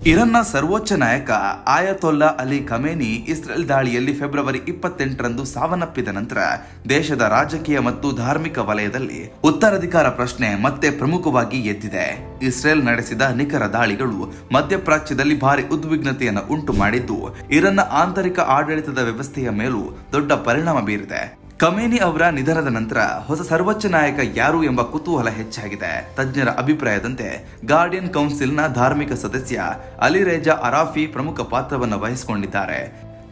ಇರಾನ್ನ ಸರ್ವೋಚ್ಚ ನಾಯಕ ಆಯತೊಲ್ಲಾ ಅಲಿ ಖಮೇನಿ ಇಸ್ರೇಲ್ ದಾಳಿಯಲ್ಲಿ ಫೆಬ್ರವರಿ 28ರಂದು ಸಾವನ್ನಪ್ಪಿದ ನಂತರ ದೇಶದ ರಾಜಕೀಯ ಮತ್ತು ಧಾರ್ಮಿಕ ವಲಯದಲ್ಲಿ ಉತ್ತರಾಧಿಕಾರ ಪ್ರಶ್ನೆ ಮತ್ತೆ ಪ್ರಮುಖವಾಗಿ ಎದ್ದಿದೆ. ಇಸ್ರೇಲ್ ನಡೆಸಿದ ನಿಖರ ದಾಳಿಗಳು ಮಧ್ಯಪ್ರಾಚ್ಯದಲ್ಲಿ ಭಾರಿ ಉದ್ವಿಗ್ನತೆಯನ್ನು ಉಂಟು ಮಾಡಿದ್ದು ಇರಾನ್ನ ಆಂತರಿಕ ಆಡಳಿತದ ವ್ಯವಸ್ಥೆಯ ಮೇಲೂ ದೊಡ್ಡ ಪರಿಣಾಮ ಬೀರಿದೆ. ಖಮೇನಿ ಅವರ ನಿಧನದ ನಂತರ ಹೊಸ ಸರ್ವೋಚ್ಚ ನಾಯಕ ಯಾರು ಎಂಬ ಕುತೂಹಲ ಹೆಚ್ಚಾಗಿದೆ. ತಜ್ಞರ ಅಭಿಪ್ರಾಯದಂತೆ ಗಾರ್ಡಿಯನ್ ಕೌನ್ಸಿಲ್ನ ಧಾರ್ಮಿಕ ಸದಸ್ಯ ಅಲಿ ರೇಜಾ ಅರಾಫಿ ಪ್ರಮುಖ ಪಾತ್ರವನ್ನು ವಹಿಸಿಕೊಂಡಿದ್ದಾರೆ.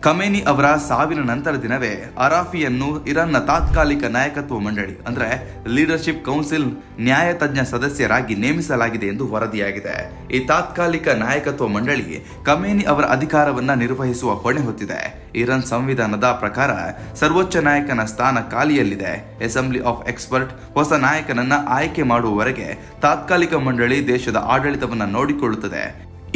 ಖಮೇನಿ ಅವರ ಸಾವಿನ ನಂತರ ದಿನವೇ ಅರಾಫಿಯನ್ನು ಇರಾನ್ನ ತಾತ್ಕಾಲಿಕ ನಾಯಕತ್ವ ಮಂಡಳಿ ಅಂದ್ರೆ ಲೀಡರ್ಶಿಪ್ ಕೌನ್ಸಿಲ್ ನ್ಯಾಯ ತಜ್ಞ ಸದಸ್ಯರಾಗಿ ನೇಮಿಸಲಾಗಿದೆ ಎಂದು ವರದಿಯಾಗಿದೆ. ಈ ತಾತ್ಕಾಲಿಕ ನಾಯಕತ್ವ ಮಂಡಳಿ ಖಮೇನಿ ಅವರ ಅಧಿಕಾರವನ್ನ ನಿರ್ವಹಿಸುವ ಹೊಣೆ ಹೊತ್ತಿದೆ. ಇರಾನ್ ಸಂವಿಧಾನದ ಪ್ರಕಾರ ಸರ್ವೋಚ್ಚ ನಾಯಕನ ಸ್ಥಾನ ಖಾಲಿಯಲ್ಲಿದೆ. ಅಸೆಂಬ್ಲಿ ಆಫ್ ಎಕ್ಸ್ಪರ್ಟ್ ಹೊಸ ನಾಯಕನನ್ನ ಆಯ್ಕೆ ಮಾಡುವವರೆಗೆ ತಾತ್ಕಾಲಿಕ ಮಂಡಳಿ ದೇಶದ ಆಡಳಿತವನ್ನ ನೋಡಿಕೊಳ್ಳುತ್ತದೆ.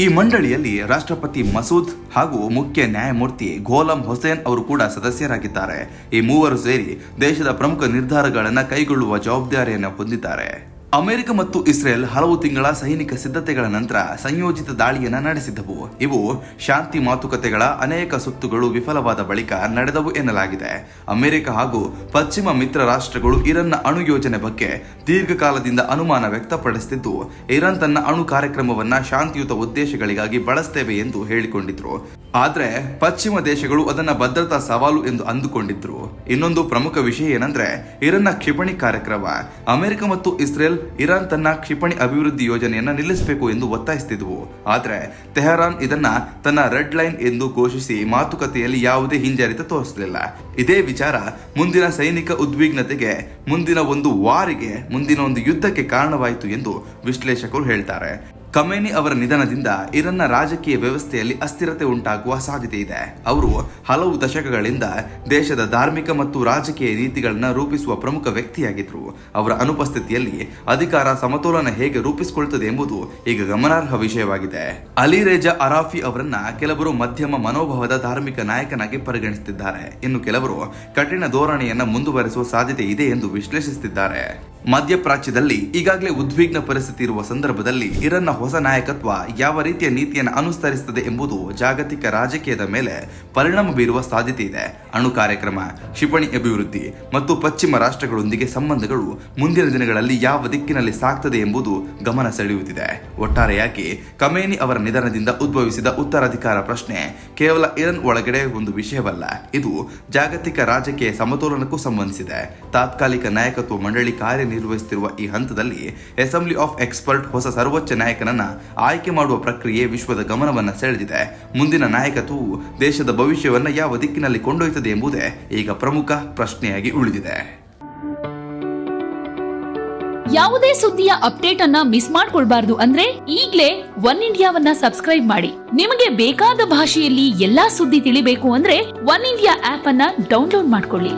ಈ ಮಂಡಳಿಯಲ್ಲಿ ರಾಷ್ಟ್ರಪತಿ ಮಸೂದ್ ಹಾಗೂ ಮುಖ್ಯ ನ್ಯಾಯಮೂರ್ತಿ ಗೋಲಂ ಹುಸೇನ್ ಅವರು ಕೂಡ ಸದಸ್ಯರಾಗಿದ್ದಾರೆ. ಈ ಮೂವರು ಸೇರಿ ದೇಶದ ಪ್ರಮುಖ ನಿರ್ಧಾರಗಳನ್ನು ಕೈಗೊಳ್ಳುವ ಜವಾಬ್ದಾರಿಯನ್ನು ಹೊಂದಿದ್ದಾರೆ. ಅಮೆರಿಕ ಮತ್ತು ಇಸ್ರೇಲ್ ಹಲವು ತಿಂಗಳ ಸೈನಿಕ ಸಿದ್ಧತೆಗಳ ನಂತರ ಸಂಯೋಜಿತ ದಾಳಿಯನ್ನ ನಡೆಸಿದ್ದವು. ಇವು ಶಾಂತಿ ಮಾತುಕತೆಗಳ ಅನೇಕ ಸುತ್ತುಗಳು ವಿಫಲವಾದ ಬಳಿಕ ನಡೆದವು ಎನ್ನಲಾಗಿದೆ. ಅಮೆರಿಕ ಹಾಗೂ ಪಶ್ಚಿಮ ಮಿತ್ರ ರಾಷ್ಟ್ರಗಳು ಇರಾನ್ನ ಅಣು ಯೋಜನೆ ಬಗ್ಗೆ ದೀರ್ಘಕಾಲದಿಂದ ಅನುಮಾನ ವ್ಯಕ್ತಪಡಿಸುತ್ತಿದ್ದು ಇರಾನ್ ತನ್ನ ಅಣು ಕಾರ್ಯಕ್ರಮವನ್ನ ಶಾಂತಿಯುತ ಉದ್ದೇಶಗಳಿಗಾಗಿ ಬಳಸ್ತೇವೆ ಎಂದು ಹೇಳಿಕೊಂಡಿದ್ರು. ಆದ್ರೆ ಪಶ್ಚಿಮ ದೇಶಗಳು ಅದನ್ನ ಭದ್ರತಾ ಸವಾಲು ಎಂದು ಅಂದುಕೊಂಡಿದ್ರು. ಇನ್ನೊಂದು ಪ್ರಮುಖ ವಿಷಯ ಏನಂದ್ರೆ ಇರಾನ್ನ ಕ್ಷಿಪಣಿ ಕಾರ್ಯಕ್ರಮ. ಅಮೆರಿಕ ಮತ್ತು ಇಸ್ರೇಲ್ ಇರಾನ್ ತನ್ನ ಕ್ಷಿಪಣಿ ಅಭಿವೃದ್ಧಿ ಯೋಜನೆಯನ್ನ ನಿಲ್ಲಿಸಬೇಕು ಎಂದು ಒತ್ತಾಯಿಸುತ್ತಿದ್ವು. ಆದ್ರೆ ತೆಹರಾನ್ ಇದನ್ನ ತನ್ನ ರೆಡ್ ಲೈನ್ ಎಂದು ಘೋಷಿಸಿ ಮಾತುಕತೆಯಲ್ಲಿ ಯಾವುದೇ ಹಿಂಜರಿತ ತೋರಿಸಲಿಲ್ಲ. ಇದೇ ವಿಚಾರ ಮುಂದಿನ ಸೈನಿಕ ಉದ್ವಿಗ್ನತೆಗೆ, ಮುಂದಿನ ಒಂದು ವಾರಿಗೆ, ಮುಂದಿನ ಒಂದು ಯುದ್ಧಕ್ಕೆ ಕಾರಣವಾಯಿತು ಎಂದು ವಿಶ್ಲೇಷಕರು ಹೇಳ್ತಾರೆ. ಖಮೇನಿ ಅವರ ನಿಧನದಿಂದ ಇರಾನ್ನ ರಾಜಕೀಯ ವ್ಯವಸ್ಥೆಯಲ್ಲಿ ಅಸ್ಥಿರತೆ ಉಂಟಾಗುವ ಸಾಧ್ಯತೆ ಇದೆ. ಅವರು ಹಲವು ದಶಕಗಳಿಂದ ದೇಶದ ಧಾರ್ಮಿಕ ಮತ್ತು ರಾಜಕೀಯ ನೀತಿಗಳನ್ನು ರೂಪಿಸುವ ಪ್ರಮುಖ ವ್ಯಕ್ತಿಯಾಗಿದ್ದರು. ಅವರ ಅನುಪಸ್ಥಿತಿಯಲ್ಲಿ ಅಧಿಕಾರ ಸಮತೋಲನ ಹೇಗೆ ರೂಪಿಸಿಕೊಳ್ಳುತ್ತದೆ ಎಂಬುದು ಈಗ ಗಮನಾರ್ಹ ವಿಷಯವಾಗಿದೆ. ಅಲಿ ರೇಜಾ ಅರಾಫಿ ಅವರನ್ನ ಕೆಲವರು ಮಧ್ಯಮ ಮನೋಭಾವದ ಧಾರ್ಮಿಕ ನಾಯಕನಾಗಿ ಪರಿಗಣಿಸುತ್ತಿದ್ದಾರೆ. ಇನ್ನು ಕೆಲವರು ಕಠಿಣ ಧೋರಣೆಯನ್ನ ಮುಂದುವರೆಸುವ ಸಾಧ್ಯತೆ ಇದೆ ಎಂದು ವಿಶ್ಲೇಷಿಸುತ್ತಿದ್ದಾರೆ. ಮಧ್ಯಪ್ರಾಚ್ಯದಲ್ಲಿ ಈಗಾಗಲೇ ಉದ್ವಿಗ್ನ ಪರಿಸ್ಥಿತಿ ಇರುವ ಸಂದರ್ಭದಲ್ಲಿ ಇರಾನ್ನ ಹೊಸ ನಾಯಕತ್ವ ಯಾವ ರೀತಿಯ ನೀತಿಯನ್ನು ಅನುಸರಿಸುತ್ತದೆ ಎಂಬುದು ಜಾಗತಿಕ ರಾಜಕೀಯದ ಮೇಲೆ ಪರಿಣಾಮ ಬೀರುವ ಸಾಧ್ಯತೆ ಇದೆ. ಅಣು ಕಾರ್ಯಕ್ರಮ, ಕ್ಷಿಪಣಿ ಅಭಿವೃದ್ಧಿ ಮತ್ತು ಪಶ್ಚಿಮ ರಾಷ್ಟ್ರಗಳೊಂದಿಗೆ ಸಂಬಂಧಗಳು ಮುಂದಿನ ದಿನಗಳಲ್ಲಿ ಯಾವ ದಿಕ್ಕಿನಲ್ಲಿ ಸಾಗ್ತದೆ ಎಂಬುದು ಗಮನ ಸೆಳೆಯುತ್ತಿದೆ. ಒಟ್ಟಾರೆಯಾಗಿ ಖಮೇನಿ ಅವರ ನಿಧನದಿಂದ ಉದ್ಭವಿಸಿದ ಉತ್ತರಾಧಿಕಾರ ಪ್ರಶ್ನೆ ಕೇವಲ ಇರಾನ್ ಒಳಗಡೆ ಒಂದು ವಿಷಯವಲ್ಲ, ಇದು ಜಾಗತಿಕ ರಾಜಕೀಯ ಸಮತೋಲನಕ್ಕೂ ಸಂಬಂಧಿಸಿದೆ. ತಾತ್ಕಾಲಿಕ ನಾಯಕತ್ವ ಮಂಡಳಿ ಕಾರ್ಯನಿರ್ವಹಿಸುತ್ತಿರುವ ಈ ಹಂತದಲ್ಲಿ ಅಸೆಂಬ್ಲಿ ಆಫ್ ಎಕ್ಸ್ಪರ್ಟ್ ಹೊಸ ಸರ್ವೋಚ್ಚ ನಾಯಕನನ್ನ ಆಯ್ಕೆ ಮಾಡುವ ಪ್ರಕ್ರಿಯೆ ವಿಶ್ವದ ಗಮನವನ್ನ ಸೆಳೆದಿದೆ. ಮುಂದಿನ ನಾಯಕತ್ವವು ದೇಶದ ಭವಿಷ್ಯವನ್ನ ಯಾವ ದಿಕ್ಕಿನಲ್ಲಿ ಕೊಂಡೊಯ್ಯುತ್ತದೆ ಎಂಬುದೇ ಈಗ ಪ್ರಮುಖ ಪ್ರಶ್ನೆಯಾಗಿ ಉಳಿದಿದೆ. ಯಾವುದೇ ಸುದ್ದಿಯ ಅಪ್ಡೇಟ್ ಅನ್ನ ಮಿಸ್ ಮಾಡ್ಕೊಳ್ಬಾರ್ದು ಅಂದ್ರೆ ಈಗ್ಲೇ ಒನ್ ಇಂಡಿಯಾವನ್ನ ಸಬ್ಸ್ಕ್ರೈಬ್ ಮಾಡಿ. ನಿಮಗೆ ಬೇಕಾದ ಭಾಷೆಯಲ್ಲಿ ಎಲ್ಲಾ ಸುದ್ದಿ ತಿಳಿಬೇಕು ಅಂದ್ರೆ ಒನ್ ಇಂಡಿಯಾ ಆಪ್ ಅನ್ನ ಡೌನ್ಲೋಡ್ ಮಾಡ್ಕೊಳ್ಳಿ.